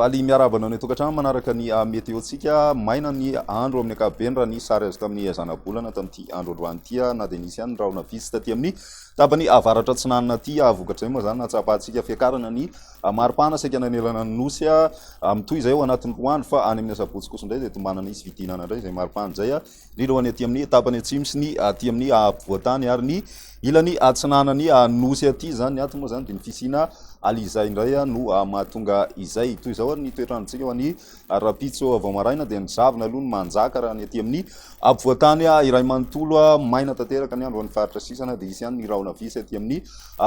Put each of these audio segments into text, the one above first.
faly miarabana ny tokantrano manaraka ny météo-tsika maina ny andro amin'ny ankapobeny raha ny sary azo tamin'ny azana-bolana tamin'ity andro androany ity na dia nisy ihany rahona visy taty amin'ny tapany avaratra tsinanana ty vokatray moa zany natsapahantsika fiakarana ny maripana saika nanelana ny nosy mitoy izay ao anatin'ny roa andro fa any amin'ny asabotsy kosa indray zay tombanana isy vidinana indray zay maripana zay indrindra ho any aty amin'ny tapany atsimo sy ny aty amin'ny voatany ary ny ilany atsinanany nosy aty zany ato moa zany dia ny fisina alizay indray no mahatonga izay toy izao ny toetrandrontsika ho any rapitso vao maraina dia nizavona aloha ny manjaka raha ny aty amin'ny ampovoantany iray manontolo maina tanteraka ny andro any faritra sisana dia isy ihany ny rahona visy aty amin'ny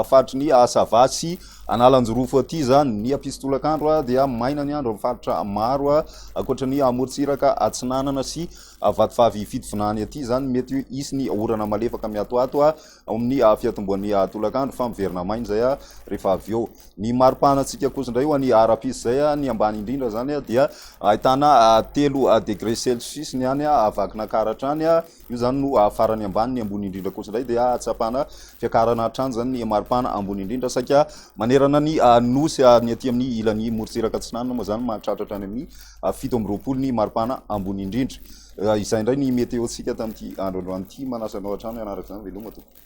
faritry ny savasy analanjorofo aty zany ny apistolakandro dia maina ny andro amin'ny faritra maro ankoatra ny amoritsiraka atsinanana sy vatovavy fitovinany aty zany mety isy ny orana malefaka miatoato amin'ny fiatomboan'ny tolakandro fa miverina maina zay rehefa avy eo ny maripanantsika kosa indray ho any arapisy zay ny ambany indrindra zany dia ahitana 3 degré celsius ny any avakina karatra any io zany no farany ambany ny ambony indrindra kosa indray dia atsapana fiakarana hatrany zany ny maripana ambony indrindra saika manerana ny nosy ny aty amin'ny ilany morotsiraka tsinanana moa zany mahatratratra any amin'ny 7 ny maripana ambony indrindra izay indray ny météo-tsika tamin'ity andro androany ity manasanao hatrany anaraka zany veloma tompoko.